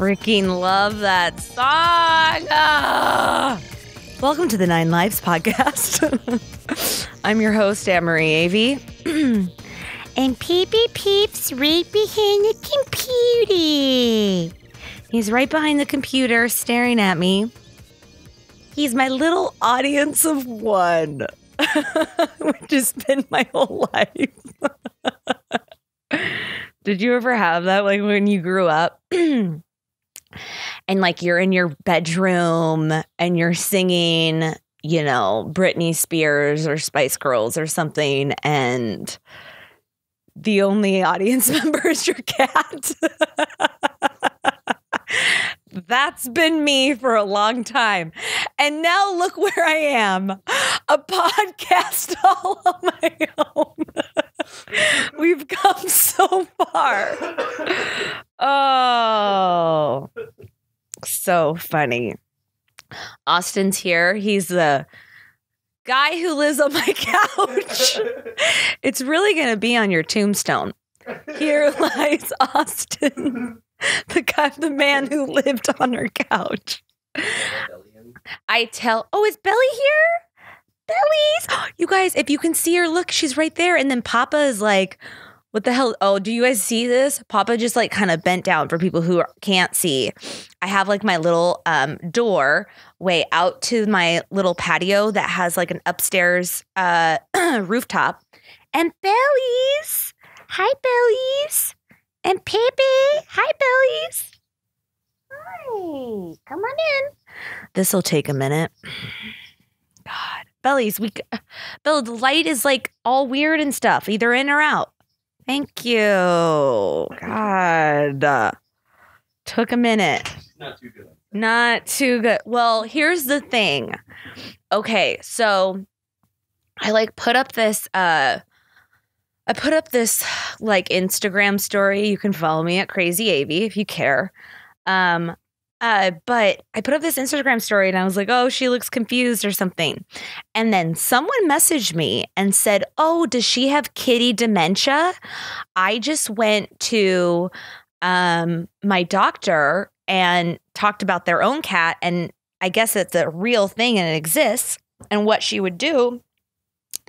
freaking love that song. Welcome to the 9 Lives podcast. I'm your host, Anne-Marie Avey. And Peepy Peeps right behind the computer. He's right behind the computer staring at me. He's my little audience of one, which has been my whole life. Did you ever have that, like when you grew up and like you're in your bedroom and you're singing, you know, Britney Spears or Spice Girls or something, and the only audience member is your cat? That's been me for a long time. And now look where I am, a podcast all on my own. We've come so far. Oh, so funny. Austin's here. He's the guy who lives on my couch. It's really going to be on your tombstone. Here lies Austin, the man who lived on her couch. Oh, is Belly here? Bellies. You guys, if you can see her, look, she's right there. And then Papa is like, what the hell? Oh, do you guys see this? Papa just like kind of bent down for people who can't see. I have like my little door way out to my little patio that has like an upstairs rooftop. And Bellies. Hi, Bellies. And Pepe. Hi, Bellies. Hi, come on in. This will take a minute. God. Bellies, Bella, the light is like all weird and stuff, either in or out. Thank you. God. Took a minute. Not too good. Not too good. Well, here's the thing. Okay, so I like put up this like Instagram story. You can follow me at Crazy Avey if you care. But I put up this Instagram story and I was like, oh, she looks confused or something. And then someone messaged me and said, oh, does she have kitty dementia? I just went to my doctor and talked about their own cat. And I guess it's a real thing and it exists. And what she would do,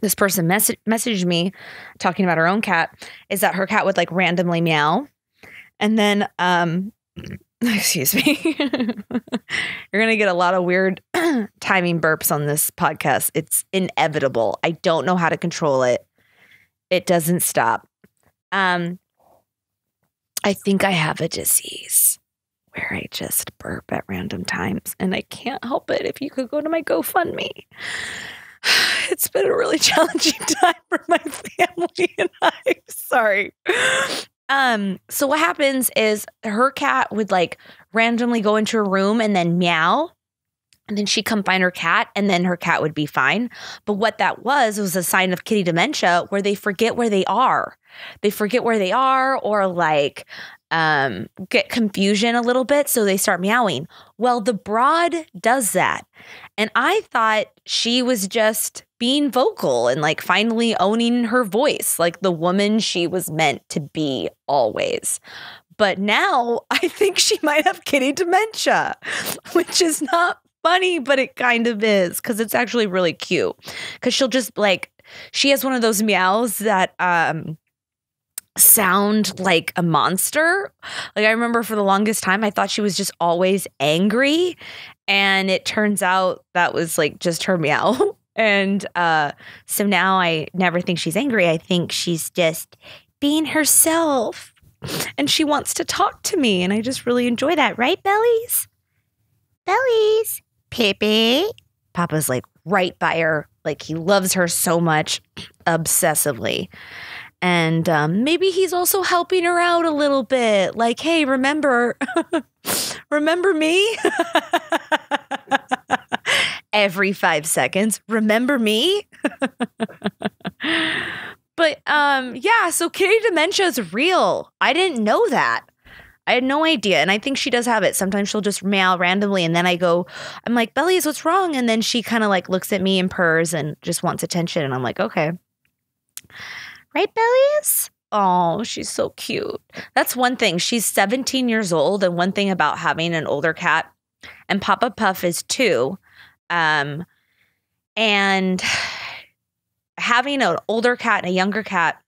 this person messaged me talking about her own cat, is that her cat would like randomly meow. And then, excuse me. You're going to get a lot of weird timing burps on this podcast. It's inevitable. I don't know how to control it. It doesn't stop. I think I have a disease where I just burp at random times and I can't help it. If you could go to my GoFundMe. It's been a really challenging time for my family and I. Sorry. So what happens is her cat would like randomly go into her room and then meow. And then she'd come find her cat and then her cat would be fine. But what that was a sign of kitty dementia where they forget where they are. They forget where they are or like get confusion a little bit. So they start meowing. Well, the broad does that. And I thought she was just being vocal and like finally owning her voice, like the woman she was meant to be always. But now I think she might have kitty dementia, which is not funny, but it kind of is because it's actually really cute. Because she'll just like, she has one of those meows that sound like a monster. Like I remember for the longest time, I thought she was just always angry. And it turns out that was like just her meow. And so now I never think she's angry. I think she's just being herself. And she wants to talk to me. And I just really enjoy that. Right, Bellies? Bellies. Pepe. Papa's like right by her. Like he loves her so much obsessively. And maybe he's also helping her out a little bit. Like, hey, remember me? Every 5 seconds. Remember me? But yeah, so kitty dementia is real. I didn't know that. I had no idea. And I think she does have it. Sometimes she'll just meow randomly. And then I'm like, Bellies, what's wrong? And then she kind of like looks at me and purrs and just wants attention. And I'm like, okay. Right, Bellies? Oh, she's so cute. That's one thing. She's 17 years old. And one thing about having an older cat, and Papa Puff is 2. And having an older cat and a younger cat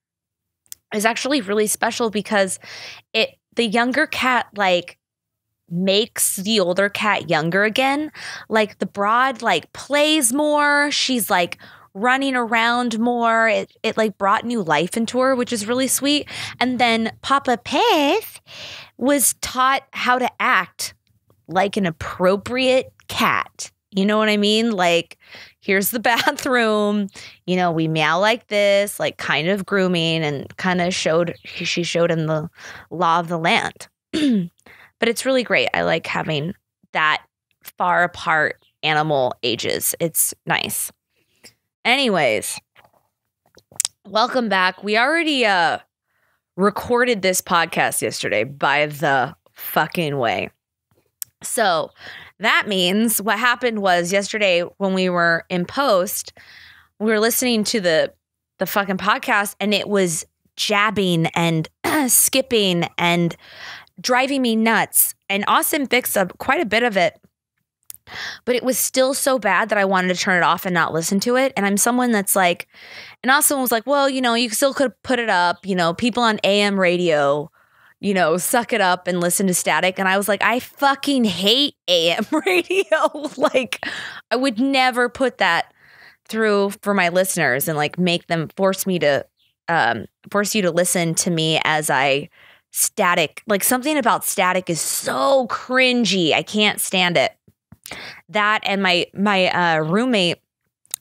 is actually really special because the younger cat like makes the older cat younger again. Like the broad like plays more. She's like running around more. It like brought new life into her, which is really sweet. And then Papa Puff was taught how to act like an appropriate cat. You know what I mean? Like, here's the bathroom, we meow like this, like kind of grooming, and kind of she showed him the law of the land. But it's really great. I like having that far apart animal ages. It's nice. Anyways, welcome back. We already recorded this podcast yesterday, by the fucking way. So that means what happened was yesterday when we were in post, we were listening to the fucking podcast, and it was jabbing and skipping and driving me nuts. And Austin fixed up quite a bit of it, but it was still so bad that I wanted to turn it off and not listen to it. And I'm someone that's like, and Austin was like, well, you still could put it up, people on AM radio, suck it up and listen to static. And I was like, I fucking hate AM radio. Like, I would never put that through for my listeners and like make them force you to listen to me as I static. Like, something about static is so cringy. I can't stand it. That and my roommate,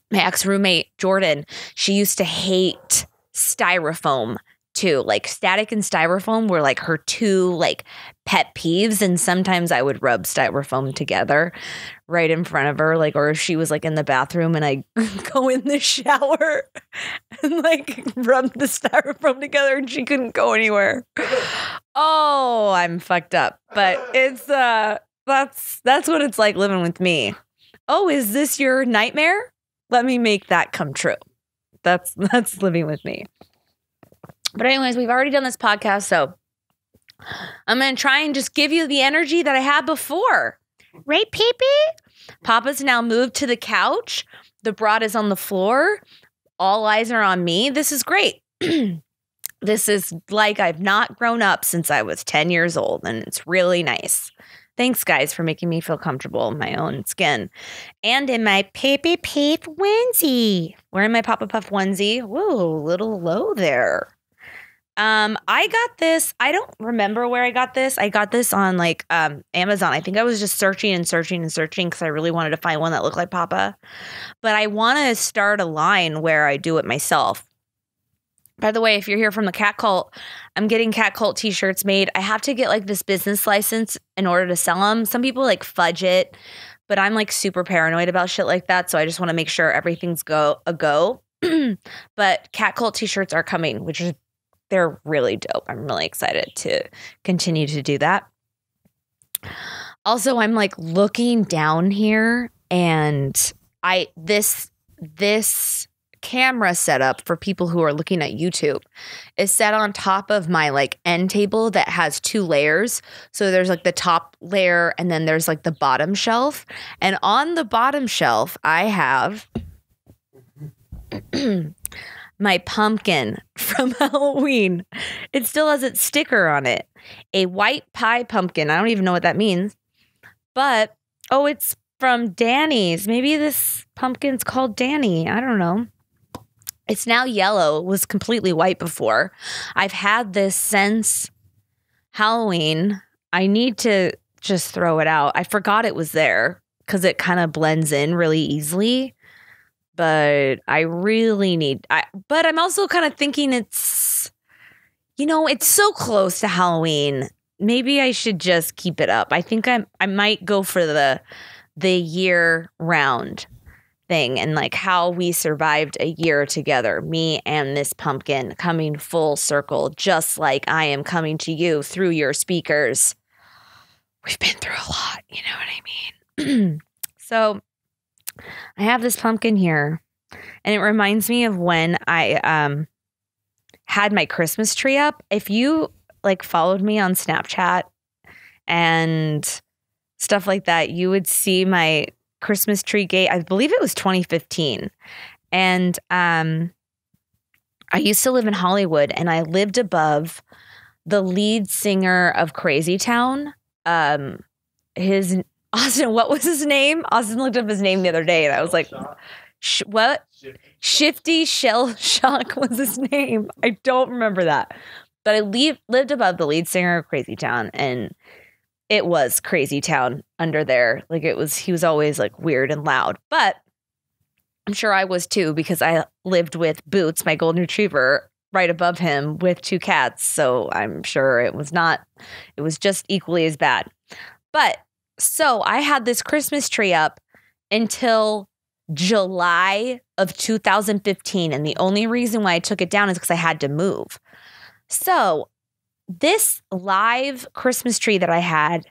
my ex-roommate, Jordan, she used to hate styrofoam too. Like, static and styrofoam were like her 2 like pet peeves. And sometimes I would rub styrofoam together right in front of her. Like, or if she was like in the bathroom and I go in the shower and like rub the styrofoam together and she couldn't go anywhere. Oh, I'm fucked up. But it's that's what it's like living with me. Oh, is this your nightmare? Let me make that come true. That's living with me. But anyways, we've already done this podcast, so I'm going to try and just give you the energy that I had before. Right, Pee-Pee? Papa's now moved to the couch. The broad is on the floor. All eyes are on me. This is great. This is like I've not grown up since I was 10 years old, and it's really nice. Thanks, guys, for making me feel comfortable in my own skin. And in my Pee-Pee Puff onesie. Wearing my Papa Puff onesie. Whoa, a little low there. I got this. I don't remember where I got this. I got this on like Amazon. I think I was just searching because I really wanted to find one that looked like Papa. But I want to start a line where I do it myself. By the way, if you're here from the Cat Cult, I'm getting Cat Cult t-shirts made. I have to get like this business license in order to sell them. Some people like fudge it, but I'm like super paranoid about shit like that. So I just want to make sure everything's a go. But Cat Cult t-shirts are coming, they're really dope. I'm really excited to continue to do that. Also, I'm like looking down here, and this camera setup for people who are looking at YouTube is set on top of my like end table that has 2 layers. So there's like the top layer and then there's like the bottom shelf. And on the bottom shelf, I have my pumpkin from Halloween. It still has its sticker on it. A white pie pumpkin. I don't even know what that means. But, it's from Danny's. Maybe this pumpkin's called Danny. I don't know. It's now yellow. It was completely white before. I've had this since Halloween. I need to just throw it out. I forgot it was there because it kind of blends in really easily. But I really need... but I'm also kind of thinking it's so close to Halloween. Maybe I should just keep it up. I think I might go for the year round thing and like how we survived a year together, me and this pumpkin coming full circle, just like I am coming to you through your speakers. We've been through a lot, you know what I mean? So I have this pumpkin here, and it reminds me of when I had my Christmas tree up. If you like followed me on Snapchat and stuff like that, you would see my Christmas tree gate. I believe it was 2015. And I used to live in Hollywood, and I lived above the lead singer of Crazy Town. Austin, what was his name? Austin looked up his name the other day, and I was like, what? Shifty Shell Shock was his name. I don't remember that. But I lived above the lead singer of Crazy Town, and it was Crazy Town under there. Like he was always like weird and loud. But I'm sure I was too, because I lived with Boots, my golden retriever, right above him with 2 cats. So I'm sure it was just equally as bad. But so I had this Christmas tree up until July of 2015. And the only reason why I took it down is because I had to move. So this live Christmas tree that I had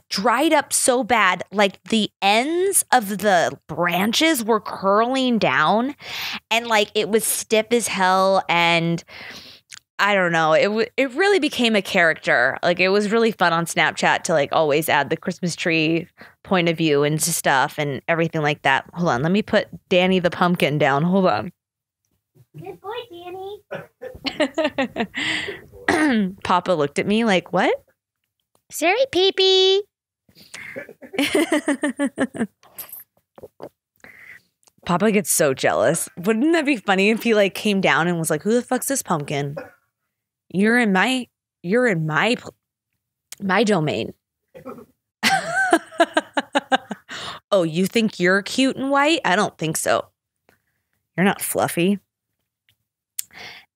dried up so bad, like the ends of the branches were curling down, and like it was stiff as hell. And I don't know, it really became a character. Like it was really fun on Snapchat to like always add the Christmas tree point of view into stuff and everything like that. Hold on, let me put Danny the pumpkin down. Hold on. Good boy, Danny. Papa looked at me like, what? Sorry, Pee-Pee. Papa gets so jealous. Wouldn't that be funny if he like came down and was like, who the fuck's this pumpkin? You're in my domain. Oh, you think you're cute and white? I don't think so. You're not fluffy.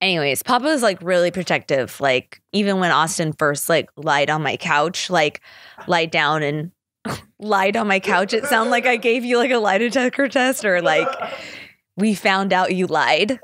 Anyways, Papa is like really protective. Like even when Austin first like lied on my couch, like lied down and lied on my couch, it sounded like I gave you like a lie detector test, or like we found out you lied.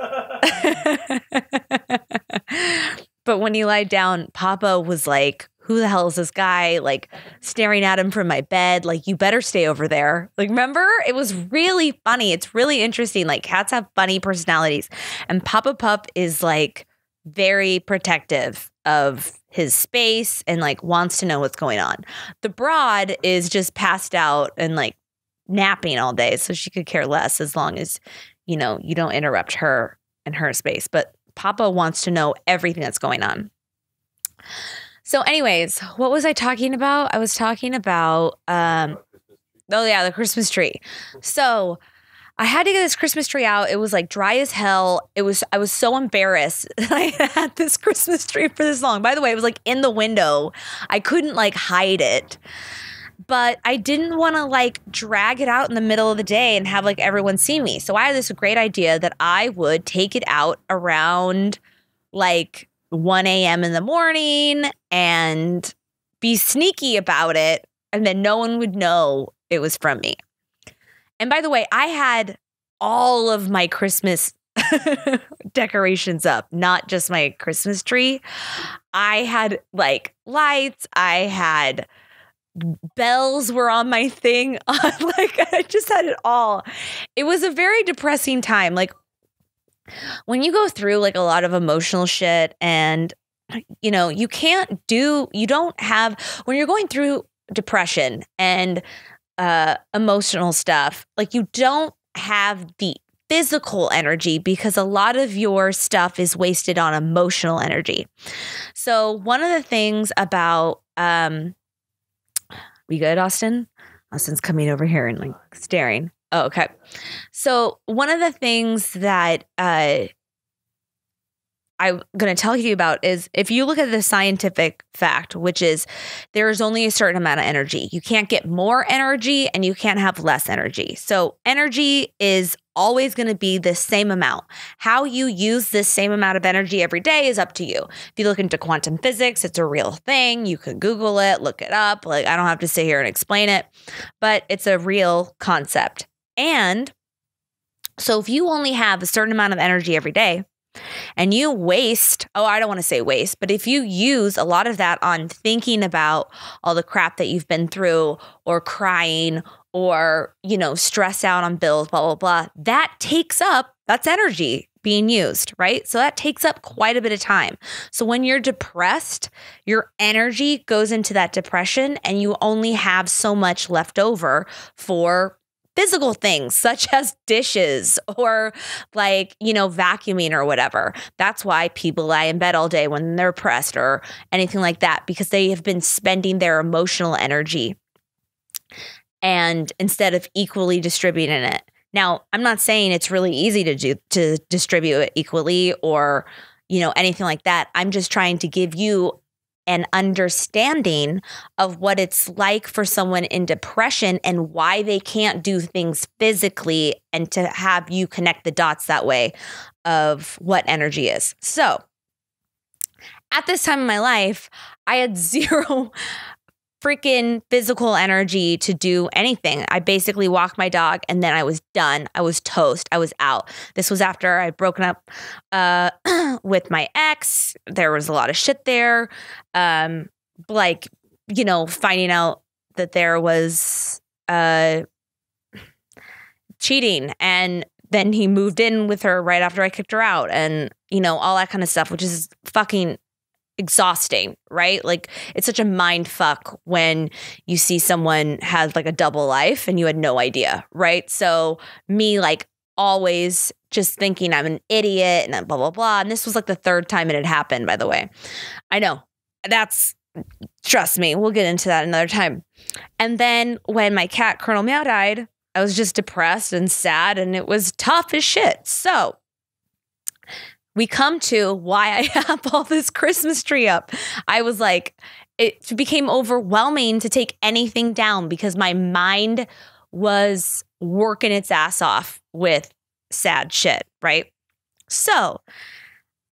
But when he lied down, Papa was like, who the hell is this guy? Like staring at him from my bed. Like, you better stay over there. Like, remember? It was really funny. It's really interesting. Like cats have funny personalities. And Papa Pup is like very protective of his space and like wants to know what's going on. The broad is just passed out and like napping all day. So she could care less as long as, you know, you don't interrupt her and her space. But Papa wants to know everything that's going on. So anyways, what was I talking about? I was talking about, the Christmas tree. So I had to get this Christmas tree out. It was like dry as hell. I was so embarrassed that I had this Christmas tree for this long. By the way, it was like in the window. I couldn't like hide it, but I didn't want to like drag it out in the middle of the day and have like everyone see me. So I had this great idea that I would take it out around like 1 a.m. in the morning and be sneaky about it, and then no one would know it was from me. And by the way, I had all of my Christmas decorations up, not just my Christmas tree. I had like lights, I had bells were on my thing. Like I just had it all. It was a very depressing time. Like when you go through like a lot of emotional shit, and you know, when you're going through depression and emotional stuff, like you don't have the physical energy because a lot of your stuff is wasted on emotional energy. So one of the things about we good, Austin? Austin's coming over here and like staring. Oh, okay. So one of the things that I'm going to tell you about is if you look at the scientific fact, which is there is only a certain amount of energy. You can't get more energy and you can't have less energy. So energy is always going to be the same amount. How you use this same amount of energy every day is up to you. If you look into quantum physics, it's a real thing. You could Google it, look it up. Like I don't have to sit here and explain it, but it's a real concept. And so if you only have a certain amount of energy every day, and you waste, I don't want to say waste, but if you use a lot of that on thinking about all the crap that you've been through or crying or, you know, stress out on bills, blah, blah, blah, that's energy. being used, right? So that takes up quite a bit of time. So when you're depressed, your energy goes into that depression and you only have so much left over for physical things such as dishes or like, vacuuming or whatever. That's why people lie in bed all day when they're depressed or anything like that, because they have been spending their emotional energy and instead of equally distributing it. Now, I'm not saying it's really easy to distribute it equally or, anything like that. I'm just trying to give you an understanding of what it's like for someone in depression and why they can't do things physically, and to have you connect the dots that way of what energy is. So at this time in my life, I had zero freaking physical energy to do anything. I basically walked my dog and then I was done. I was toast. I was out. This was after I'd broken up with my ex. There was a lot of shit there. Finding out that there was cheating, and then he moved in with her right after I kicked her out, and all that kind of stuff, which is fucking exhausting, right? Like, it's such a mind fuck when you see someone has like a double life and you had no idea, right? So me, like, always just thinking I'm an idiot and blah, blah, blah. And this was like the third time it had happened, by the way. I know. Trust me, we'll get into that another time. And then when my cat, Colonel Meow, died, I was just depressed and sad, and it was tough as shit. So we come to why I have all this Christmas tree up. I was like, it became overwhelming to take anything down because my mind was working its ass off with sad shit, right? So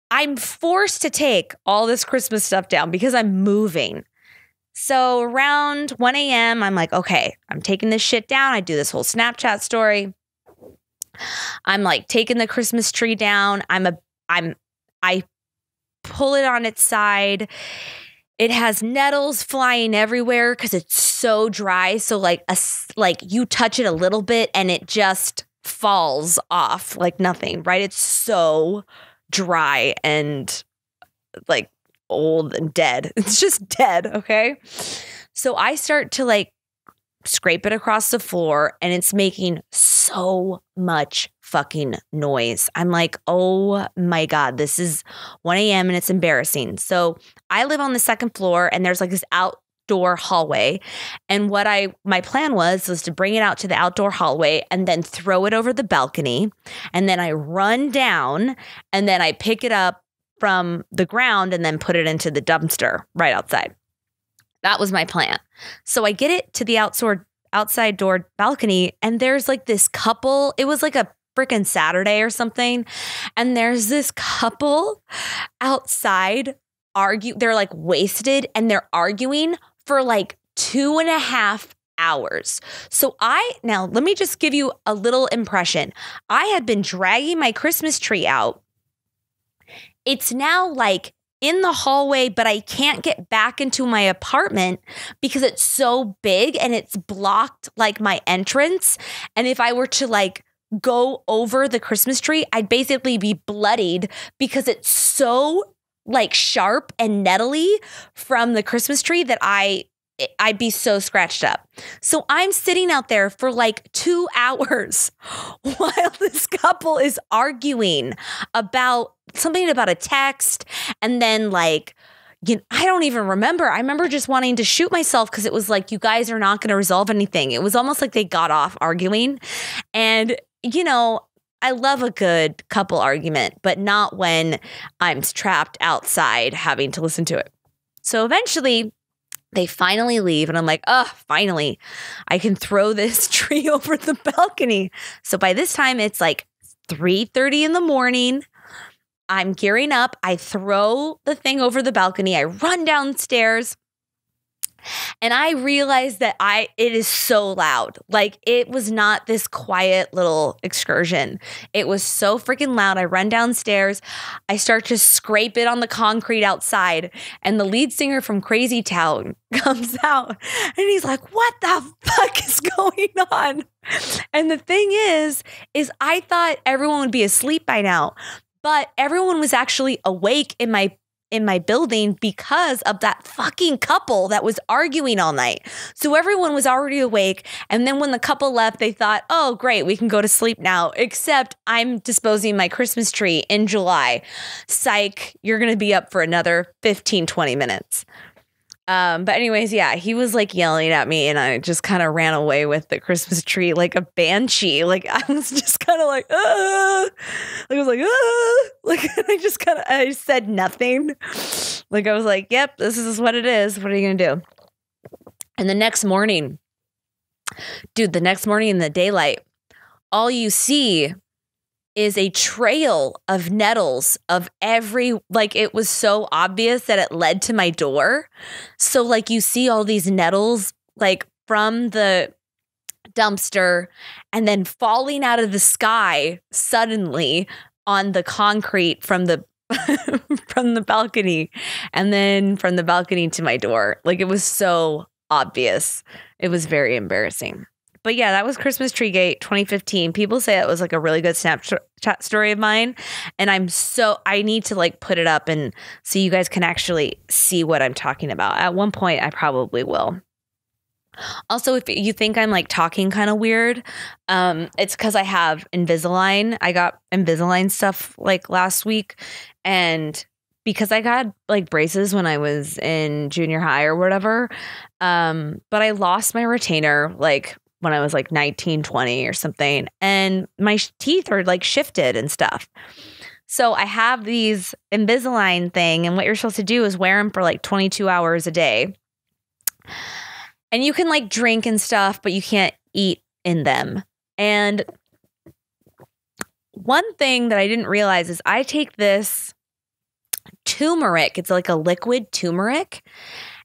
I'm forced to take all this Christmas stuff down because I'm moving. So around 1 a.m., I'm like, okay, I'm taking this shit down. I do this whole Snapchat story. I'm like taking the Christmas tree down. I pull it on its side. It has nettles flying everywhere because it's so dry. So like you touch it a little bit and it just falls off like nothing, right? It's so dry and like old and dead. It's just dead, okay? So I start to like scrape it across the floor and it's making so much fucking noise. I'm like, oh my God, this is 1 a.m. and it's embarrassing. So I live on the second floor and there's like this outdoor hallway. And my plan was to bring it out to the outdoor hallway and then throw it over the balcony. And then I run down and then I pick it up from the ground and then put it into the dumpster right outside. That was my plan. So I get it to the outside door balcony and there's like this couple. It was like a freaking Saturday or something. And there's this couple outside they're like wasted and they're arguing for like 2.5 hours. So now let me just give you a little impression. I had been dragging my Christmas tree out. It's now like in the hallway, but I can't get back into my apartment because it's so big and it's blocked like my entrance. And if I were to like go over the Christmas tree, I'd basically be bloodied because it's so like sharp and nettly from the Christmas tree that I'd be so scratched up. So I'm sitting out there for like 2 hours while this couple is arguing about something about a text. And then like, I don't even remember. I remember just wanting to shoot myself because it was like, you guys are not going to resolve anything. It was almost like they got off arguing. And, I love a good couple argument, but not when I'm trapped outside having to listen to it. So eventually they finally leave and I'm like, finally, I can throw this tree over the balcony. So by this time it's like 3:30 in the morning. I'm gearing up. I throw the thing over the balcony. I run downstairs. And I realized that it is so loud. Like, it was not this quiet little excursion. It was so freaking loud. I run downstairs. I start to scrape it on the concrete outside. And the lead singer from Crazy Town comes out and he's like, what the fuck is going on? And the thing is I thought everyone would be asleep by now, but everyone was actually awake in my building because of that fucking couple that was arguing all night. So everyone was already awake. And then when the couple left, they thought, oh, great, we can go to sleep now, except I'm disposing my Christmas tree in July. Psych, you're going to be up for another 15, 20 minutes. But anyways, yeah, he was like yelling at me and I just kind of ran away with the Christmas tree like a banshee. Like, I was just kind of like, like I was like, like I said nothing. Like, I was like, yep, this is what it is. What are you going to do? And the next morning, dude, in the daylight, all you see is a trail of nettles of like, it was so obvious that it led to my door. So like, you see all these nettles like from the dumpster and then falling out of the sky suddenly on the concrete from the from the balcony, and then from the balcony to my door. Like, it was so obvious. It was very embarrassing. But yeah, that was Christmas Tree Gate 2015. People say it was like a really good Snapchat story of mine. And I need to like put it up and so you guys can actually see what I'm talking about. At one point, I probably will. Also, if you think I'm like talking kind of weird, it's because I have Invisalign. I got Invisalign stuff like last week. And because I got like braces when I was in junior high or whatever. But I lost my retainer like when I was like 19, 20 or something. And my teeth are like shifted and stuff. So I have these Invisalign thing. And what you're supposed to do is wear them for like 22 hours a day. And you can like drink and stuff, but you can't eat in them. And one thing that I didn't realize is I take this turmeric. It's like a liquid turmeric.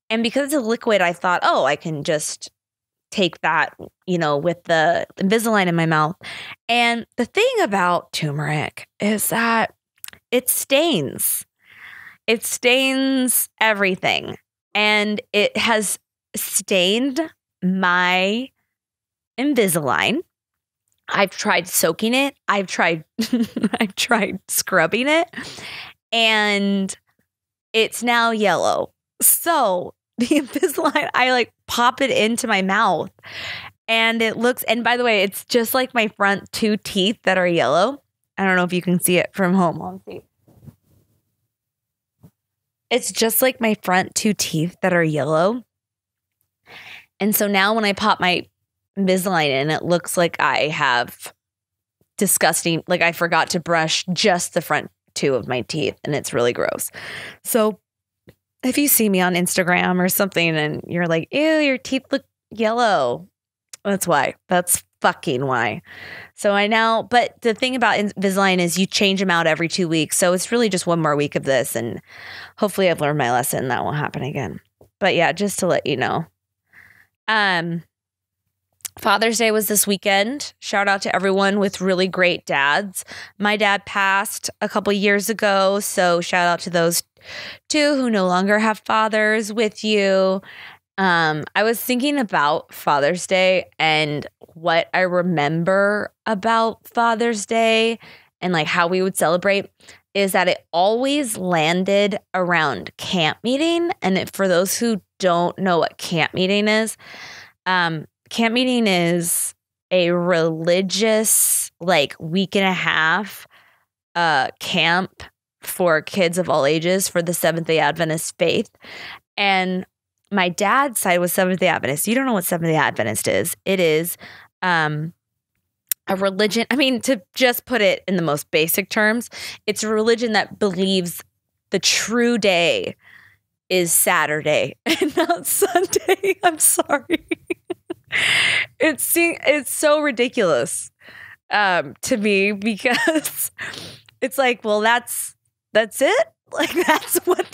And because it's a liquid, I thought, oh, I can just take that, you know, with the Invisalign in my mouth. And the thing about turmeric is that it stains. It stains everything. And it has stained my Invisalign. I've tried soaking it. I've tried scrubbing it. And it's now yellow. So the Invisalign, I like pop it into my mouth and it looks, and by the way, it's just like my front two teeth that are yellow. I don't know if you can see it from home. Let's see. It's just like my front two teeth that are yellow. And so now when I pop my Invisalign in, it looks like I have disgusting, like I forgot to brush just the front two of my teeth and it's really gross. So if you see me on Instagram or something and you're like, ew, your teeth look yellow, that's why. That's fucking why. So but the thing about Invisalign is you change them out every 2 weeks. So it's really just one more week of this. And hopefully I've learned my lesson. That won't happen again. But yeah, just to let you know. Father's Day was this weekend. Shout out to everyone with really great dads. My dad passed a couple years ago. So shout out to those two who no longer have fathers with you. I was thinking about Father's Day and what I remember about Father's Day and like how we would celebrate is that it always landed around camp meeting. And for those who don't know what camp meeting is a religious like week and a half camp for kids of all ages for the Seventh-day Adventist faith. And my dad's side was Seventh-day Adventist. You don't know what Seventh-day Adventist is. It is a religion. I mean, to just put it in the most basic terms, it's a religion that believes the true day is Saturday and not Sunday. I'm sorry. It's so ridiculous to me because it's like, well, that's it. Like that's what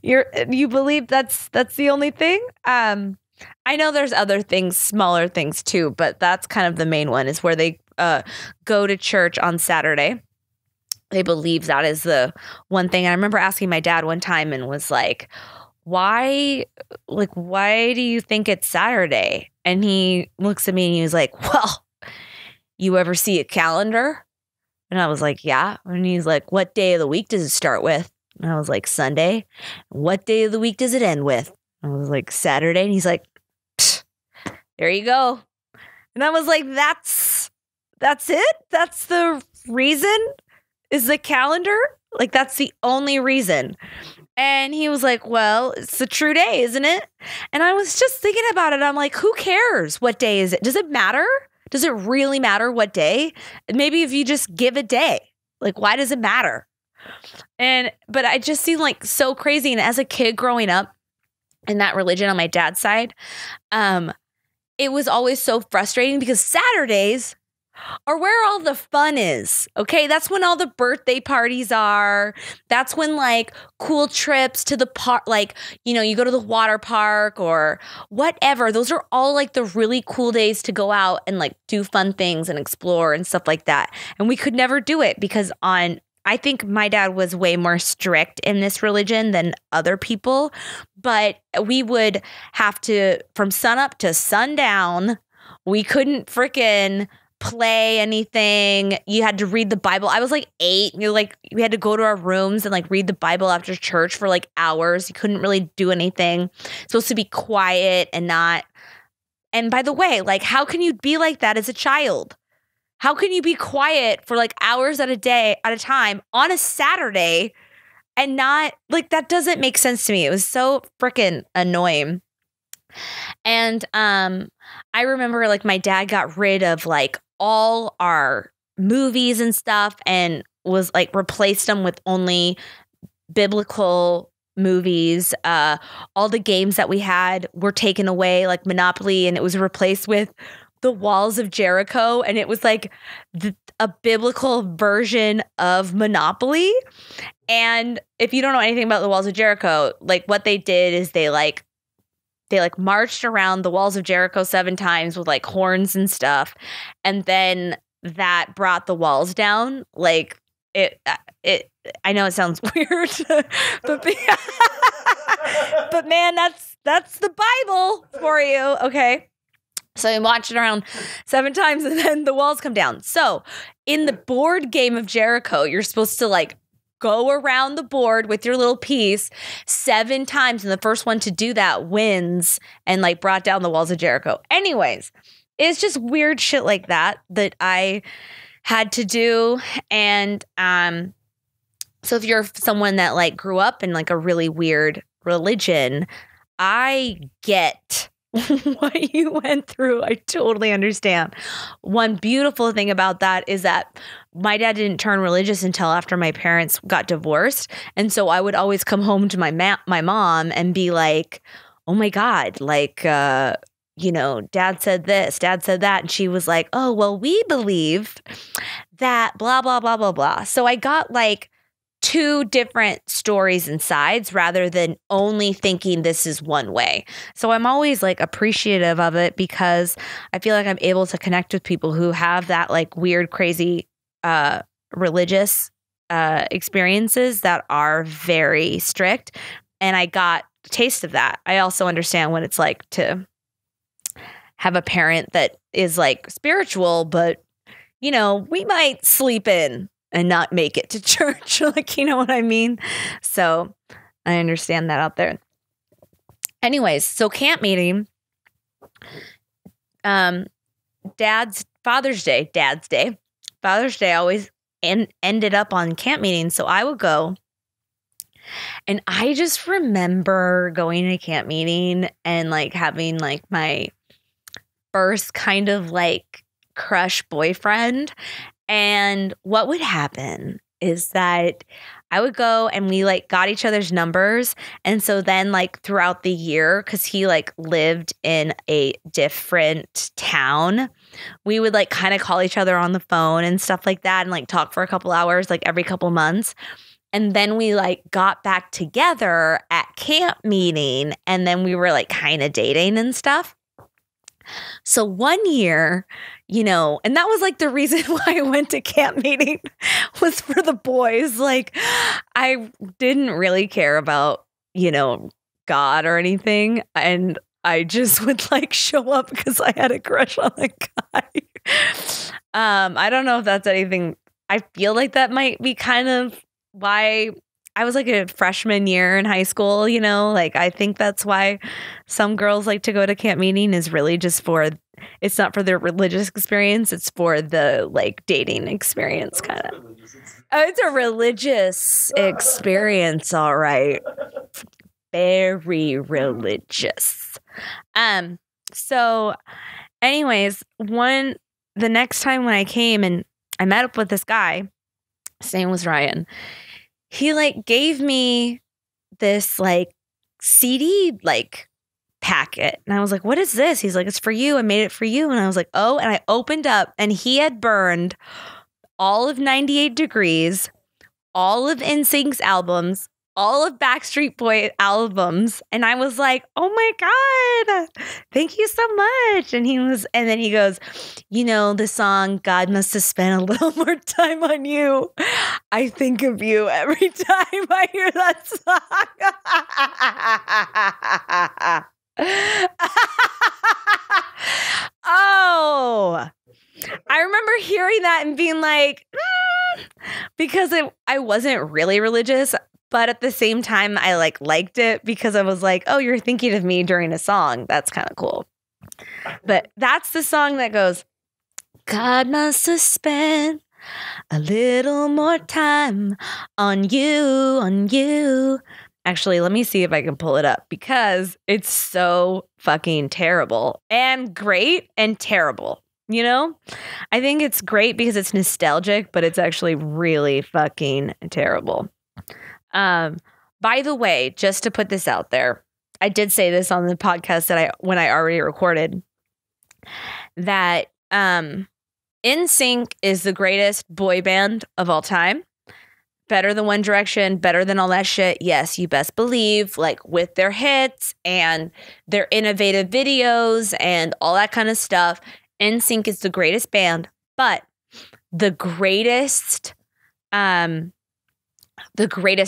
you believe that's the only thing? I know there's other things, smaller things too, but that's kind of the main one is where they go to church on Saturday. They believe that is the one thing. I remember asking my dad one time and was like, why do you think it's Saturday? And he looks at me and he was like, well, you ever see a calendar? And I was like, yeah. And he's like, what day of the week does it start with? And I was like, Sunday. What day of the week does it end with? I was like, Saturday. And he's like, there you go. And I was like, that's it? That's the reason? Is the calendar? Like, that's the only reason. And he was like, well, it's a true day, isn't it? And I was just thinking about it. I'm like, who cares? What day is it? Does it matter? Does it really matter what day? Maybe if you just give a day, like, why does it matter? But I just seemed like so crazy. And as a kid growing up in that religion on my dad's side, it was always so frustrating because Saturdays are where all the fun is. Okay. That's when all the birthday parties are. That's when like cool trips to the park, like, you know, you go to the water park or whatever. Those are all like the really cool days to go out and like do fun things and explore and stuff like that. And we could never do it because I think my dad was way more strict in this religion than other people, but we would have to, from sunup to sundown, we couldn't freaking play anything. You had to read the Bible. I was like 8. We had to go to our rooms and like read the Bible after church for like hours. You couldn't really do anything. It's supposed to be quiet and not. And by the way, like, how can you be like that as a child? How can you be quiet for like hours at a time on a Saturday and not like that doesn't make sense to me. It was so freaking annoying. And I remember like my dad got rid of like all our movies and stuff and was like replaced them with only biblical movies. All the games that we had were taken away, like Monopoly, and it was replaced with The Walls of Jericho, and it was like a biblical version of Monopoly. And if you don't know anything about The Walls of Jericho, like what they did is they marched around the walls of Jericho 7 times with like horns and stuff. And then that brought the walls down. Like I know it sounds weird, but man, that's the Bible for you. Okay. So I watched it around 7 times and then the walls come down. So in the board game of Jericho, you're supposed to like go around the board with your little piece 7 times. And the first one to do that wins and like brought down the walls of Jericho. Anyways, it's just weird shit like that I had to do. And so if you're someone that like grew up in like a really weird religion, I get what you went through. I totally understand. One beautiful thing about that is that my dad didn't turn religious until after my parents got divorced. And so I would always come home to my mom and be like, oh my God, like, you know, dad said this, dad said that. And she was like, oh, well, we believe that blah, blah, blah, blah, blah. So I got like 2 different stories and sides rather than only thinking this is one way. So I'm always like appreciative of it because I feel like I'm able to connect with people who have that like weird, crazy religious experiences that are very strict. And I got a taste of that. I also understand what it's like to have a parent that is like spiritual, but you know, we might sleep in and not make it to church. Like, you know what I mean? So I understand that out there. Anyways, so camp meeting, Father's Day always ended up on camp meeting. So I would go. And I just remember going to camp meeting and like having like my first kind of like crush boyfriend. And what would happen is that I would go and we like got each other's numbers. And so then like throughout the year, because he like lived in a different town, we would like kind of call each other on the phone and stuff like that and like talk for a couple hours, like every couple months. And then we like got back together at camp meeting, and then we were like kind of dating and stuff. So one year, you know, and that was like the reason why I went to camp meeting was for the boys. Like I didn't really care about, you know, God or anything. And I just would like show up because I had a crush on a guy. I don't know if that's anything. I feel like that might be kind of why I was like a freshman year in high school, you know, like I think that's why some girls like to go to camp meeting is really just for, it's not for their religious experience. It's for the like dating experience kind of. It's a religious experience. All right. Very religious. So anyways, the next time when I came and I met up with this guy, his name was Ryan. He like gave me this like CD like packet. And I was like, what is this? He's like, it's for you. I made it for you. And I was like, oh, and I opened up and he had burned all of 98 Degrees, all of NSYNC's albums, all of Backstreet Boy albums. And I was like, oh my God, thank you so much. And then he goes, you know, the song, God Must Have Spent a Little More Time on You. I think of you every time I hear that song. Oh, I remember hearing that and being like, because I wasn't really religious. But at the same time, I like liked it because I was like, oh, you're thinking of me during a song. That's kind of cool. But that's the song that goes, God must have spent a little more time on you, on you. Actually, let me see if I can pull it up because it's so fucking terrible and great and terrible. You know, I think it's great because it's nostalgic, but it's actually really fucking terrible. By the way, just to put this out there, I did say this on the podcast when I already recorded that NSYNC is the greatest boy band of all time. Better than One Direction, better than all that shit. Yes, you best believe, like with their hits and their innovative videos and all that kind of stuff. NSYNC is the greatest band, but the greatest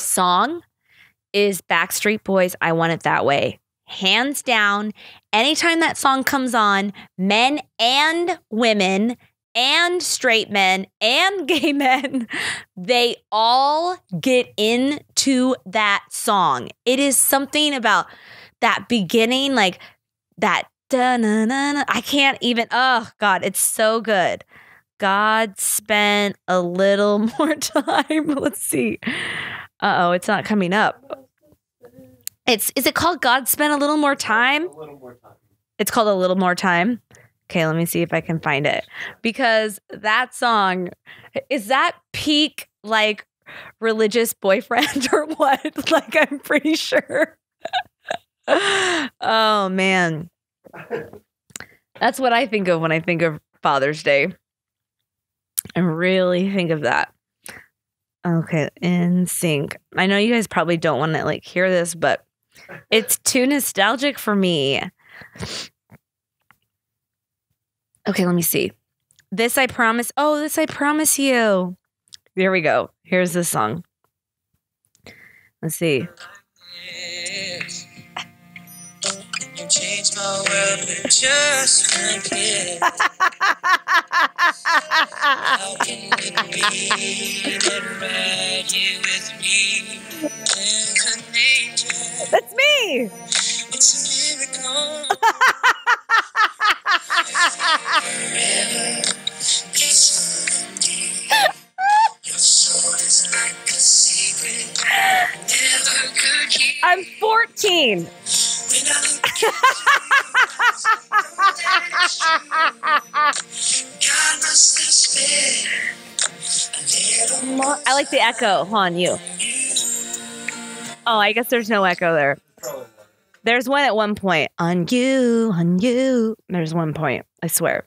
song is Backstreet Boys' I Want It That Way. Hands down, anytime that song comes on, men and women and straight men and gay men, they all get into that song. It is something about that beginning, like that da-na-na-na. I can't even, oh God, it's so good. God spent a little more time. Let's see. Uh-oh, it's not coming up. Is it called God Spent a Little More Time? A Little More Time. It's called A Little More Time. Okay, let me see if I can find it. Because that song, is that peak like religious boyfriend or what? Like I'm pretty sure. Oh man. That's what I think of when I think of Father's Day. I really think of that. Okay, NSYNC. I know you guys probably don't want to like hear this, but it's too nostalgic for me. Okay, let me see. This I Promise. Oh, This I Promise You. There we go. Here's the song. Let's see. You changed my world with just one kiss. How can it be that right here with me? There's an angel. That's me. It's a miracle. Forever, your soul is like a secret. Never could keep. I'm 14. I like the echo on you. Oh, I guess there's no echo there. There's one at one point. On you, on you. There's one point, I swear.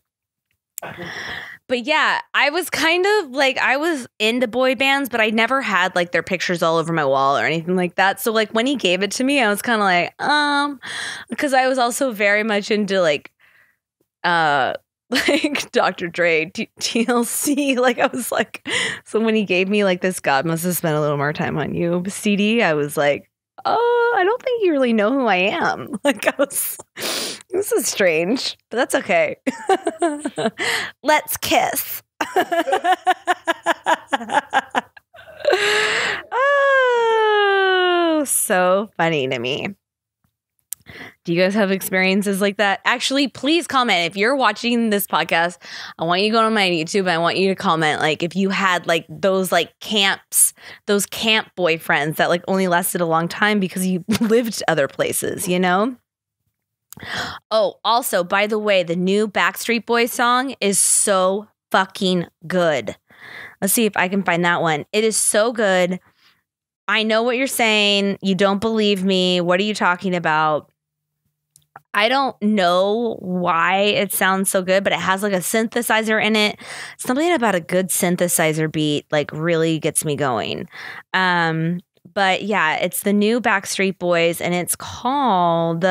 But yeah, I was kind of like, I was into boy bands, but I never had like their pictures all over my wall or anything like that. So like when he gave it to me, I was kind of like, because I was also very much into like Dr. Dre, TLC. Like I was like, so when he gave me like this God Must Have Spent a Little More Time on You CD, I was like, oh, I don't think you really know who I am. Like I was, this is strange, but that's okay. Let's kiss. Oh, so funny to me. Do you guys have experiences like that? Actually, please comment. If you're watching this podcast, I want you to go to my YouTube. I want you to comment like if you had like those like camps, those camp boyfriends that like only lasted a long time because you lived other places, you know? Oh, also, by the way, the new Backstreet Boys song is so fucking good. Let's see if I can find that one. It is so good. I know what you're saying. You don't believe me. What are you talking about? I don't know why it sounds so good, but it has like a synthesizer in it. Something about a good synthesizer beat like really gets me going. But yeah, it's the new Backstreet Boys and it's called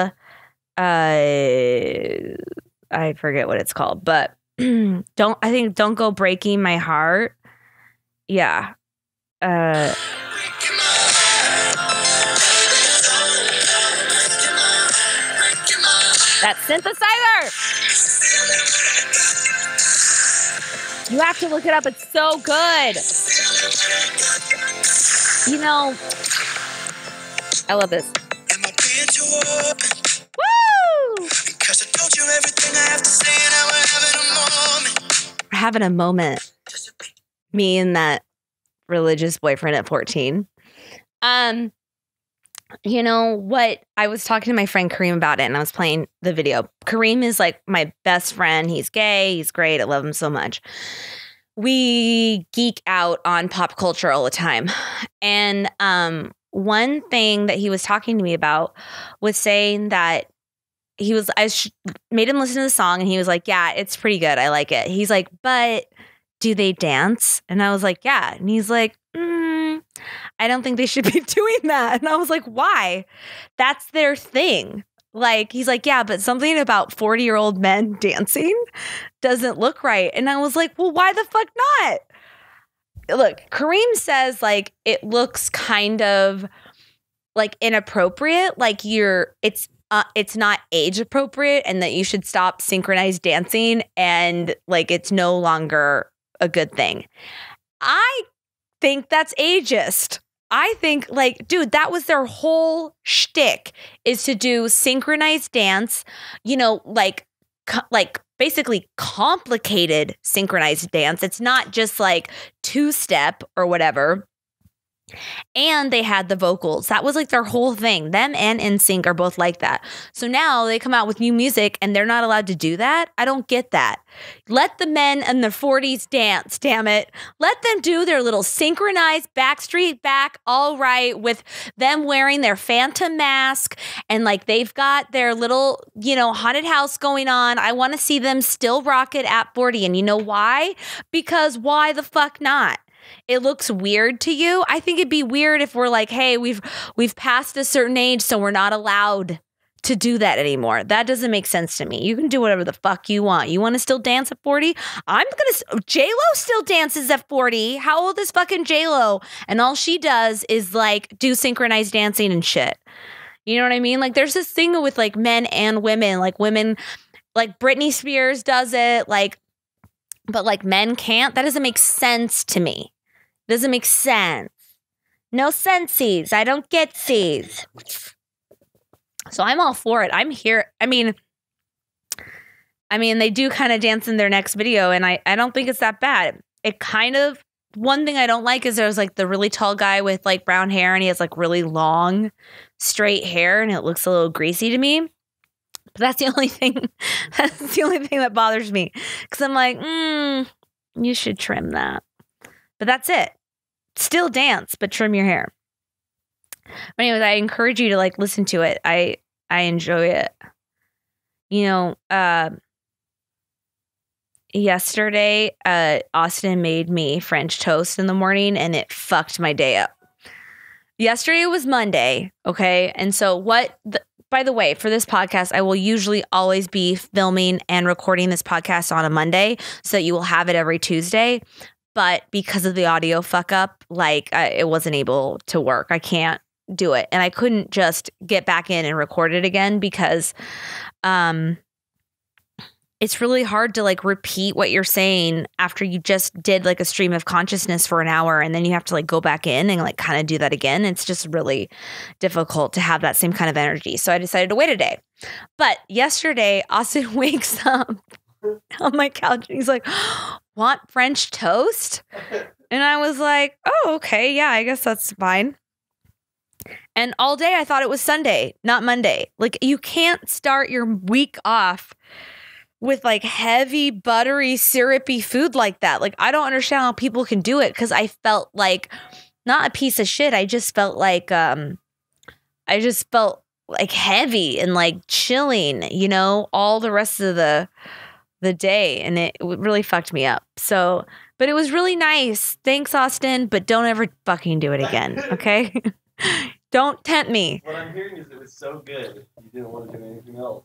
I forget what it's called, but Don't Go Breaking My Heart. Yeah. That synthesizer. You have to look it up. It's so good. You know, I love this. Woo! Because I told you everything I have to say and now we're having a moment. We're having a moment. Me and that religious boyfriend at 14. You know what? I was talking to my friend Kareem about it and I was playing the video. Kareem is like my best friend. He's gay. He's great. I love him so much. We geek out on pop culture all the time. And one thing that he was talking to me about was saying that made him listen to the song and he was like, yeah, it's pretty good. I like it. He's like, but do they dance? And I was like, yeah. And he's like, I don't think they should be doing that. And I was like, why? That's their thing. Like, he's like, yeah, but something about 40-year-old men dancing doesn't look right. And I was like, well, why the fuck not? Look, Kareem says like it looks kind of like inappropriate. Like it's not age appropriate and that you should stop synchronized dancing and like it's no longer a good thing. I think that's ageist. I think like, dude, that was their whole shtick is to do synchronized dance, you know, like basically complicated synchronized dance. It's not just like two-step or whatever. And they had the vocals. That was like their whole thing. Them and NSYNC are both like that. So now they come out with new music and they're not allowed to do that. I don't get that. Let the men in their 40s dance, damn it. Let them do their little synchronized Backstreet Back, all right, with them wearing their phantom mask and like they've got their little, you know, haunted house going on. I want to see them still rock it at 40. And you know why? Because why the fuck not? It looks weird to you. I think it'd be weird if we're like, hey, we've passed a certain age, so we're not allowed to do that anymore. That doesn't make sense to me. You can do whatever the fuck you want. You want to still dance at 40? J-Lo still dances at 40. How old is fucking J-Lo? And all she does is like do synchronized dancing and shit. You know what I mean? Like there's this thing with like men and women, like Britney Spears does it, but like men can't. That doesn't make sense to me. Doesn't make sense. No sensies. I don't get sees. So I'm all for it. I'm here. I mean, they do kind of dance in their next video, and I don't think it's that bad. It kind of, one thing I don't like is there's like the really tall guy with like brown hair, and he has like really long, straight hair, and it looks a little greasy to me. But that's the only thing. That's the only thing that bothers me, because I'm like, you should trim that. But that's it. Still dance, but trim your hair. But anyways, I encourage you to like listen to it. I enjoy it. You know, yesterday, Austin made me French toast in the morning and it fucked my day up. Yesterday was Monday, okay? And so by the way, for this podcast, I will usually always be filming and recording this podcast on a Monday, so you will have it every Tuesday. But because of the audio fuck up, it wasn't able to work. I can't do it. And I couldn't just get back in and record it again because it's really hard to repeat what you're saying after you just did a stream of consciousness for an hour, and then you have to go back in and kind of do that again. It's just really difficult to have that same kind of energy. So I decided to wait a day. But yesterday, Austin wakes up on my couch and he's like, "Want French toast?" And I was like, "Oh, okay. Yeah, I guess that's fine." And all day I thought it was Sunday, not Monday. You can't start your week off with heavy, buttery, syrupy food like that. I don't understand how people can do it, because I felt not a piece of shit. I just felt heavy and chilling, all the rest of the day. And it really fucked me up. So, but it was really nice. Thanks, Austin. But don't ever fucking do it again. Okay. Don't tempt me. What I'm hearing is it was so good, you didn't want to do anything else.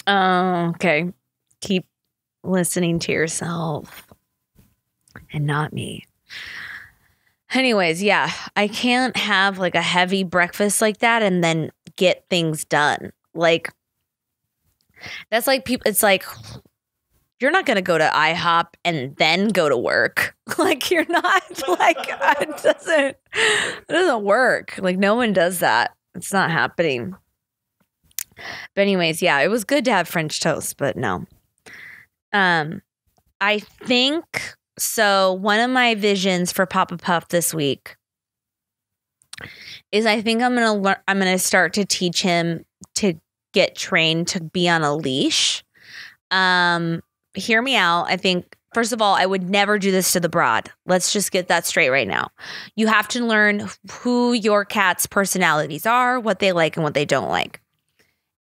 Oh, okay. Keep listening to yourself and not me. Anyways, yeah, I can't have a heavy breakfast like that and then get things done. That's people, it's you're not going to go to IHOP and then go to work. You're not it doesn't work. No one does that. It's not happening. But anyways, yeah, it was good to have French toast, but no. I think so. One of my visions for Papa Puff this week is I think I'm going to start to teach him to get trained to be on a leash. Hear me out. I think, first of all, I would never do this to the broad. Let's just get that straight right now. You have to learn who your cat's personalities are, what they like and what they don't like.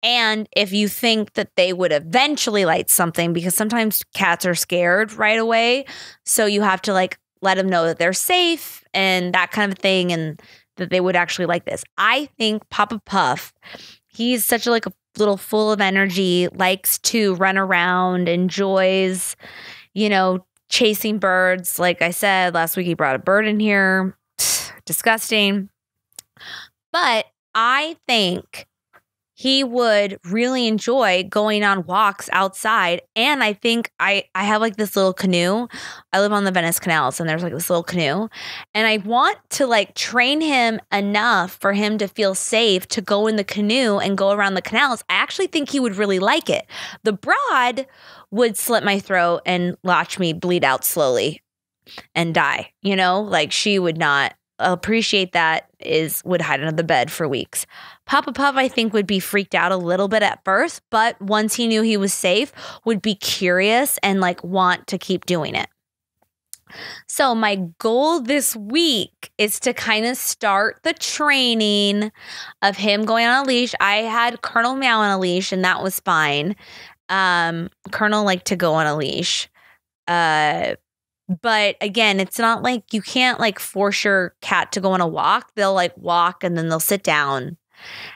And if you think that they would eventually like something, because sometimes cats are scared right away. So you have to let them know that they're safe and that kind of thing, and that they would actually like this. I think Papa Puff, he's such a little full of energy, likes to run around, enjoys, chasing birds. Like I said, last week he brought a bird in here. Disgusting. But I think he would really enjoy going on walks outside. And I think I have this little canoe. I live on the Venice canals, and there's this little canoe. And I want to train him enough for him to feel safe to go in the canoe and go around the canals. I actually think he would really like it. The broad would slit my throat and watch me bleed out slowly and die. She would not appreciate that, would hide under the bed for weeks. Papa Puff, I think, would be freaked out a little bit at first, but once he knew he was safe, would be curious and want to keep doing it. So my goal this week is to kind of start the training of him going on a leash. I had Colonel Meow on a leash, and that was fine. Colonel liked to go on a leash. But again, it's not you can't force your cat to go on a walk. They'll walk and then they'll sit down, and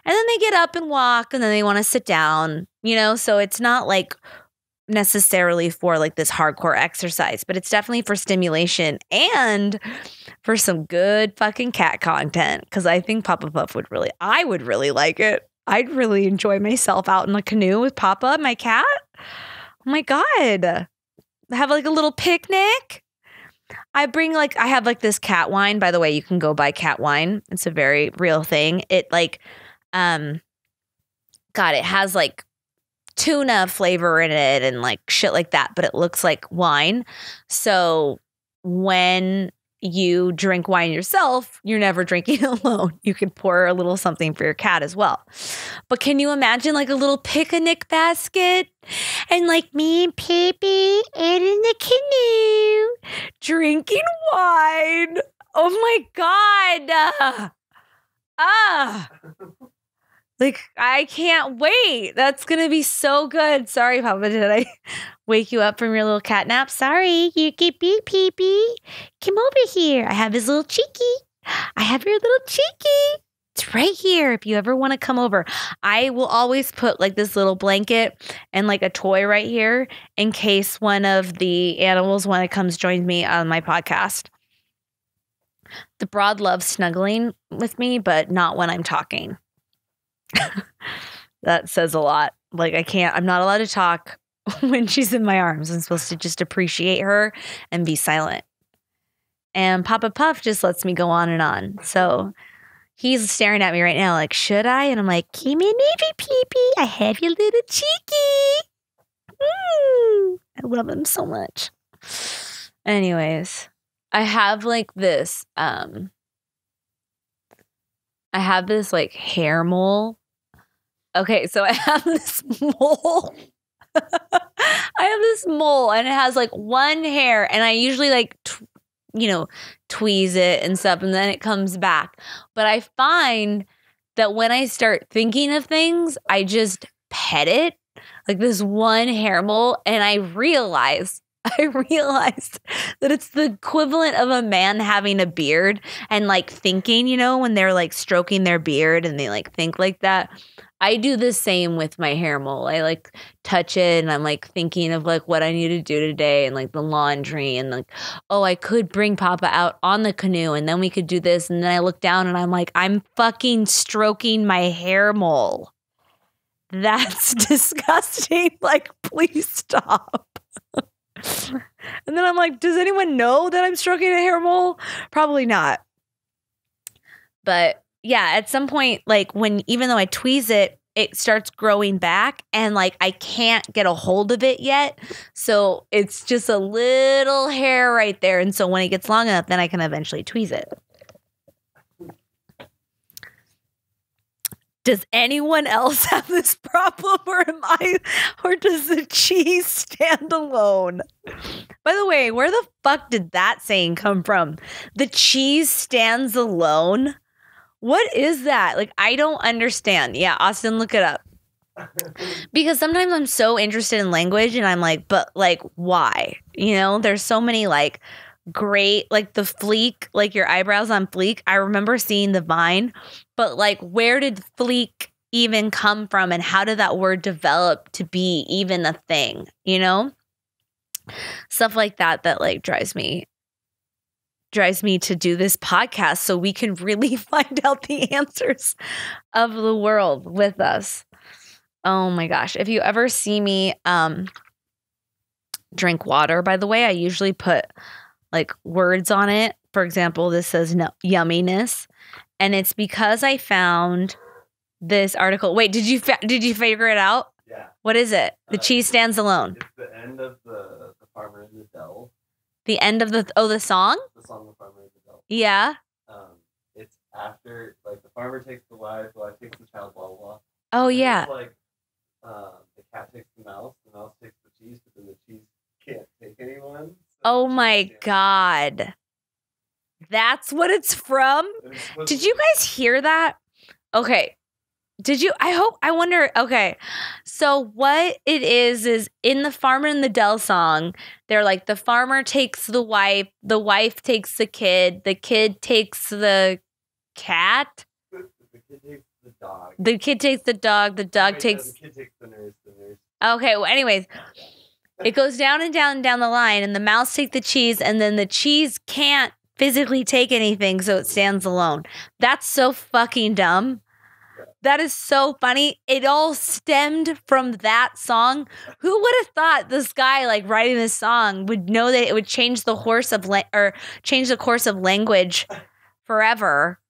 then they get up and walk, and then they want to sit down, so it's not necessarily for this hardcore exercise, but it's definitely for stimulation and for some good fucking cat content. Cause I think Papa Puff I would really like it. I'd really enjoy myself out in the canoe with Papa, my cat. Oh my God. Have a little picnic. I bring I have this cat wine. By the way, you can go buy cat wine. It's a very real thing. It it has tuna flavor in it and shit like that, but it looks like wine. So when you drink wine yourself, you're never drinking alone. You could pour a little something for your cat as well. But can you imagine a little picnic basket and me and Pippi and in the canoe drinking wine? Oh my God. Like, I can't wait. That's going to be so good. Sorry, Papa, did I wake you up from your little cat nap? Sorry, you get beep peepee. Come over here. I have his little cheeky. I have your little cheeky. It's right here if you ever want to come over. I will always put like this little blanket and like a toy right here in case one of the animals, when it comes, joins me on my podcast. The broad loves snuggling with me, but not when I'm talking. That says a lot. Like, I'm not allowed to talk when she's in my arms. I'm supposed to just appreciate her and be silent. And Papa Puff just lets me go on and on. So he's staring at me right now like, should I? And I'm like, come in, baby peepee. I have your little cheeky. I love him so much. Anyways, I have like this, I have this like hair mole. Okay, so I have this mole. I have this mole and it has like one hair and I usually like, tweeze it and stuff and then it comes back. But I find that when I start thinking of things, I just pet it, like this one hair mole, and I realized that it's the equivalent of a man having a beard and like thinking, when they're like stroking their beard and they like think like that. I do the same with my hair mole. I like touch it and I'm like thinking of like what I need to do today and like the laundry and like, oh, I could bring Papa out on the canoe and then we could do this. And then I look down and I'm like, I'm fucking stroking my hair mole. That's disgusting. Like, please stop. And then I'm like, does anyone know that I'm stroking a hair mole? Probably not. But yeah, at some point, like even though I tweeze it, it starts growing back and like I can't get a hold of it yet. So it's just a little hair right there. And so when it gets long enough, then I can eventually tweeze it. Does anyone else have this problem or does the cheese stand alone? By the way, where the fuck did that saying come from? The cheese stands alone? What is that? Like, I don't understand. Yeah, Austin, look it up. Because sometimes I'm so interested in language and I'm like, but like, why? There's so many like great, like the fleek, like your eyebrows on fleek. I remember seeing the Vine, but like, where did fleek even come from and how did that word develop to be even a thing? Stuff like that like drives me to do this podcast so we can really find out the answers of the world with us. Oh my gosh. If you ever see me drink water, by the way, I usually put like words on it. For example, this says yumminess. And it's because I found this article. Wait, did you figure it out? Yeah. What is it? The cheese stands alone. It's the end of the Farmer in the Dell. The end of the song? The song The Farmer in the Dell. Yeah. It's after, like, the farmer takes the wife takes the child, blah, blah, blah. Oh, and yeah. It's like, the cat takes the mouse takes the cheese, but then the cheese can't take anyone. So Oh my God. That's what it's from? Did you guys hear that? Okay. Did you? I wonder. Okay. So what it is in the Farmer in the Dell song, they're like, the farmer takes the wife takes the kid takes the cat. The kid takes the dog. The kid takes the dog. The dog takes. The kid takes the nurse. Okay. Well, anyways, it goes down and down and down the line, and the mouse takes the cheese, and then the cheese can't physically take anything, so it stands alone. That's so fucking dumb. That is so funny. It all stemmed from that song. Who would have thought this guy, like writing this song, would know that it would change the course of language forever?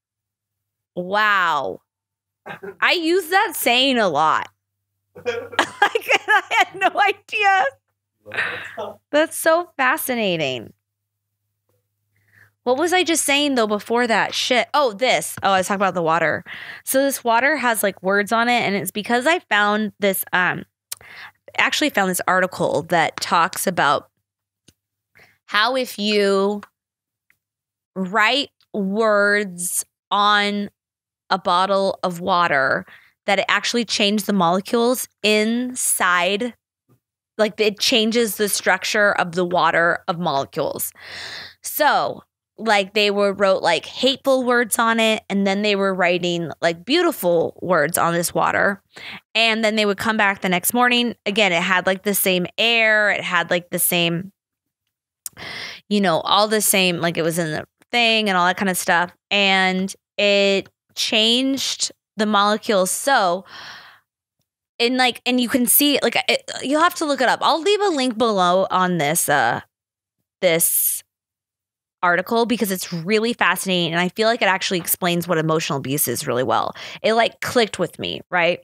Wow. I use that saying a lot. I had no idea. That's so fascinating. What was I just saying, though, before that? Shit. Oh, this. Oh, I was talking about the water. So this water has, like, words on it, and it's because I found this, actually found this article that talks about how if you write words on a bottle of water, that it actually changed the molecules inside. Like it changes the structure of the water of molecules. So like they wrote like hateful words on it, and then they were writing like beautiful words on this water. And then they would come back the next morning. Again, it had like the same air. It had like the same, all the same, like it was in the thing and all that kind of stuff. And it changed the molecules. So, and you can see, like, you'll have to look it up. I'll leave a link below on this article because it's really fascinating, and I feel like it actually explains what emotional abuse is really well. It like clicked with me, right?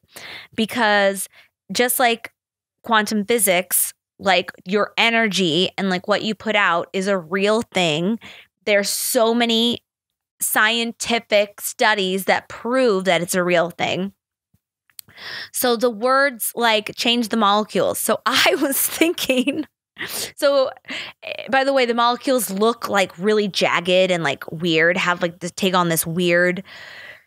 Because just like quantum physics, like your energy and like what you put out is a real thing. There's so many scientific studies that prove that it's a real thing. So the words like change the molecules. So I was thinking, so by the way, the molecules look like really jagged and like weird, have like take on this weird,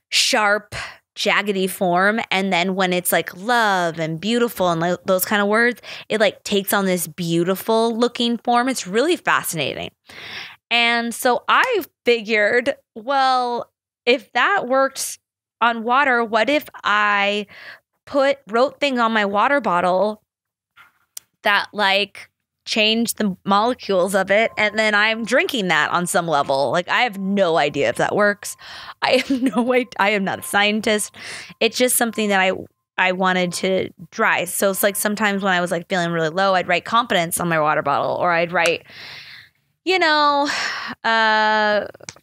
sharp, jaggedy form. And then when it's like love and beautiful and like those kind of words, it like takes on this beautiful looking form. It's really fascinating. And so I figured, well, if that works on water, what if I wrote things on my water bottle that like change the molecules of it, and then I'm drinking that on some level? Like I have no idea if that works. I have no idea. I am not a scientist. It's just something that I wanted to try. So it's like sometimes when I was like feeling really low, I'd write confidence on my water bottle, or I'd write,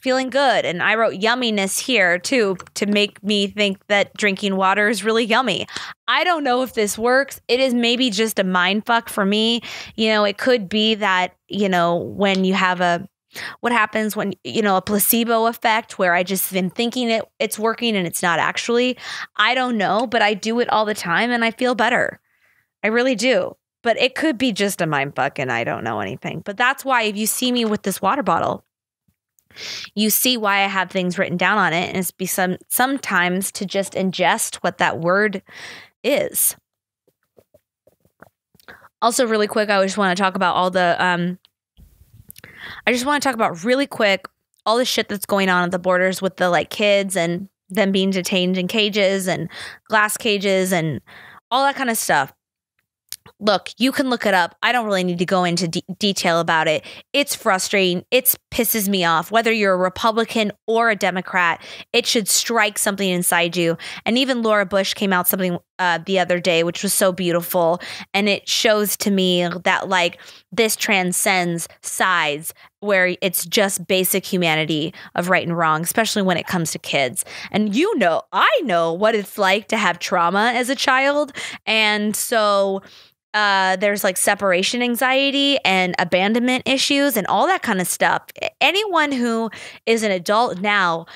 feeling good. And I wrote yumminess here too, to make me think that drinking water is really yummy. I don't know if this works. It is maybe just a mind fuck for me. It could be that, when you have what happens when, a placebo effect where I just been thinking it's working and it's not actually. I don't know, but I do it all the time and I feel better. I really do. But it could be just a mind fuck and I don't know anything. But that's why if you see me with this water bottle, you see why I have things written down on it. And it's sometimes to just ingest what that word is. Also, really quick, I just want to talk about really quick all the shit that's going on at the borders with the like kids and them being detained in cages and glass cages and all that kind of stuff. Look, you can look it up. I don't really need to go into detail about it. It's frustrating. It pisses me off. Whether you're a Republican or a Democrat, it should strike something inside you. And even Laura Bush came out something the other day, which was so beautiful. And it shows to me that like this transcends sides, where it's just basic humanity of right and wrong, especially when it comes to kids. And I know what it's like to have trauma as a child. And so there's like separation anxiety and abandonment issues and all that kind of stuff. Anyone who is an adult now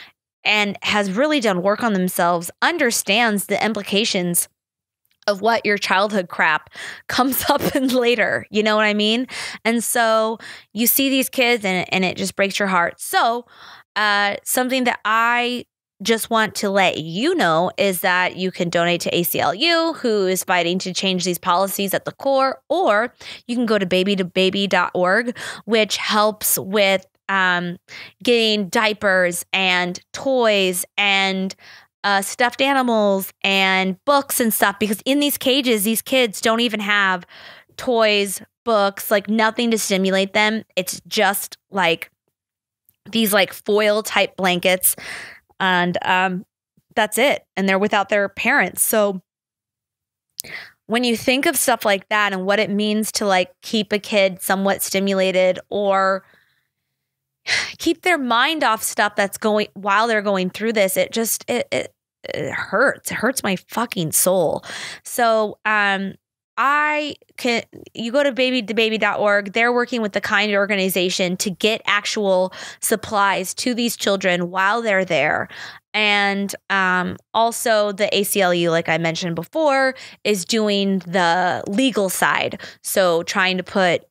and has really done work on themselves understands the implications of what your childhood crap comes up in later. You know what I mean? And so you see these kids and it just breaks your heart. So something that I just want to let you know is that you can donate to ACLU, who is fighting to change these policies at the core, or you can go to baby2baby.org, which helps with getting diapers and toys and stuffed animals and books and stuff, because in these cages, these kids don't even have toys, books, like nothing to stimulate them. It's just like these like foil type blankets. And that's it. And they're without their parents. So when you think of stuff like that and what it means to like keep a kid somewhat stimulated or keep their mind off stuff that's going while they're going through this, it hurts. It hurts my fucking soul. So you go to baby2baby.org. They're working with the KIND organization to get actual supplies to these children while they're there. And also the ACLU, like I mentioned before, is doing the legal side. So trying to put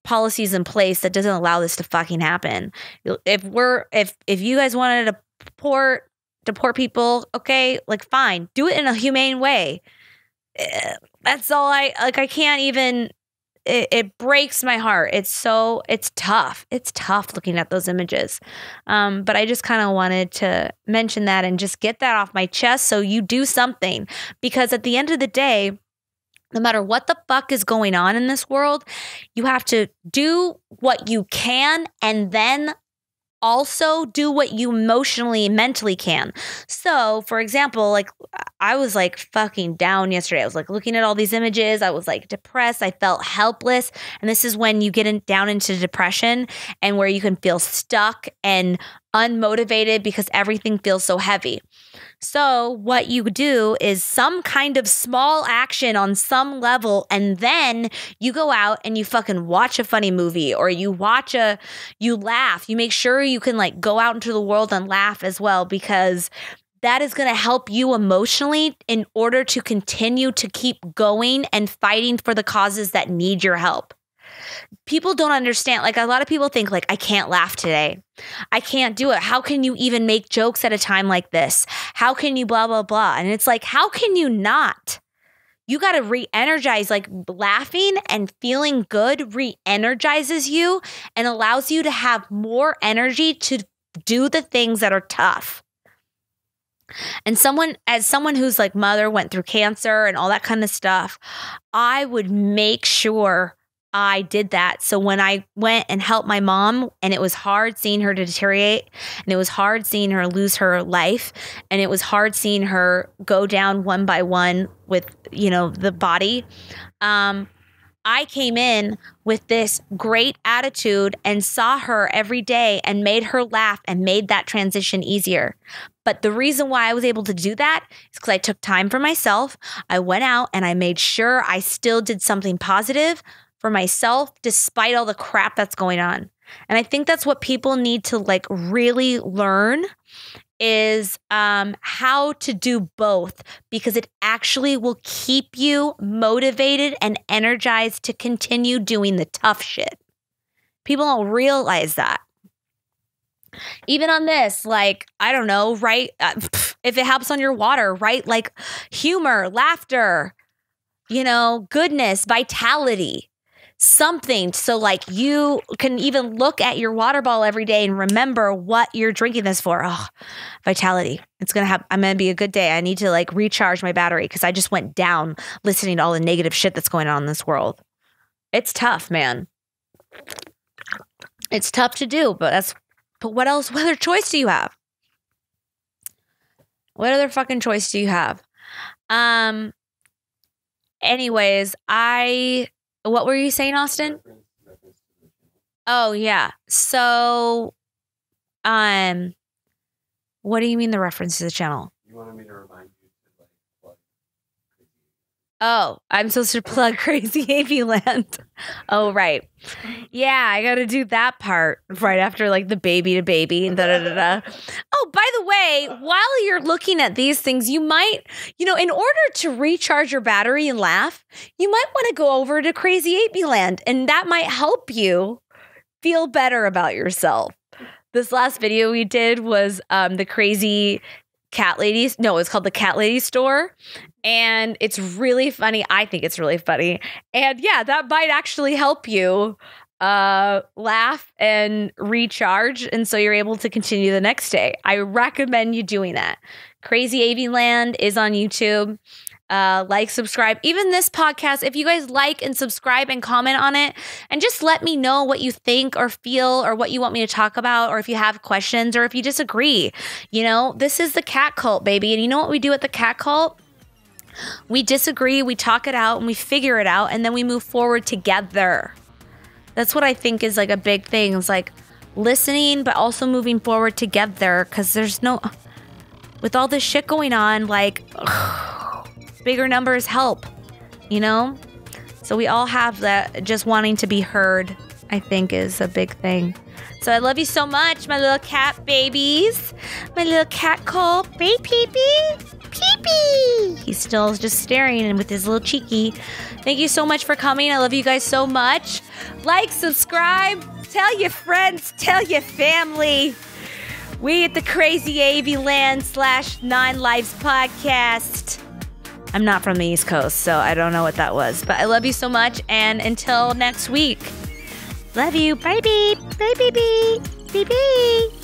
policies in place that doesn't allow this to fucking happen. If you guys wanted to port deport people. Okay, like fine, do it in a humane way. That's all I can't even. It breaks my heart. It's tough. It's tough looking at those images. But I just kind of wanted to mention that and just get that off my chest so you do something. Because at the end of the day, no matter what the fuck is going on in this world, you have to do what you can and then also do what you emotionally, mentally can. So, for example, like I was like fucking down yesterday. I was like looking at all these images. I was like depressed. I felt helpless. And this is when you get down into depression and where you can feel stuck and unmotivated because everything feels so heavy. So what you do is some kind of small action on some level, and then you go out and you fucking watch a funny movie, or you laugh. You make sure you can like go out into the world and laugh as well, because that is going to help you emotionally in order to continue to keep going and fighting for the causes that need your help. People don't understand. Like a lot of people think like, I can't laugh today. I can't do it. How can you even make jokes at a time like this? How can you blah, blah, blah? And it's like, how can you not? You got to re-energize. Like laughing and feeling good re-energizes you and allows you to have more energy to do the things that are tough. And as someone whose like mother went through cancer and all that kind of stuff, I would make sure I did that. So when I went and helped my mom, and it was hard seeing her deteriorate, and it was hard seeing her lose her life, and it was hard seeing her go down one by one with, the body. I came in with this great attitude and saw her every day and made her laugh and made that transition easier. But the reason why I was able to do that is because I took time for myself. I went out and I made sure I still did something positive for myself, despite all the crap that's going on. And I think that's what people need to like really learn is how to do both, because it actually will keep you motivated and energized to continue doing the tough shit. People don't realize that. Even on this, like, I don't know, write, if it helps on your water, write like humor, laughter, goodness, vitality. Something so like you can even look at your water bottle every day and remember what you're drinking this for. Oh, vitality. I'm going to be a good day. I need to like recharge my battery because I just went down listening to all the negative shit that's going on in this world. It's tough, man. It's tough to do, but what else? What other choice do you have? What other fucking choice do you have? Anyways, what were you saying, Austin? Oh, yeah. So, what do you mean the reference to the channel? You wanted me to remind you to like plug Crazy. Oh, I'm supposed to plug Crazy Avey Land. Oh, right. Yeah, I got to do that part right after like the baby to baby and da-da-da-da. Oh, by the way, while you're looking at these things, you might, in order to recharge your battery and laugh, you might want to go over to Crazy Avey Land, and that might help you feel better about yourself. This last video we did was the Crazy Cat Ladies. No, it's called the Cat Lady Store. And it's really funny. I think it's really funny. And yeah, that might actually help you laugh and recharge. And so you're able to continue the next day. I recommend you doing that. Crazy Avey Land is on YouTube. Like, subscribe. Even this podcast, if you guys like and subscribe and comment on it, and just let me know what you think or feel or what you want me to talk about, or if you have questions or if you disagree. This is the cat cult, baby. And you know what we do at the cat cult? We disagree, we talk it out, and we figure it out, and then we move forward together. That's what I think is like a big thing. It's like listening, but also moving forward together, because with all this shit going on, like, bigger numbers help, So we all have that, just wanting to be heard, I think, is a big thing. So I love you so much, my little cat babies. My little cat call. Hey, Pee-Pee. Pee-Pee. He's still just staring with his little cheeky. Thank you so much for coming. I love you guys so much. Like, subscribe, tell your friends, tell your family. We at the Crazy Avey Land / 9 Lives podcast. I'm not from the East Coast, so I don't know what that was. But I love you so much, and until next week. Love you. Bye, beep. Bye, beep, beep. Beep, beep.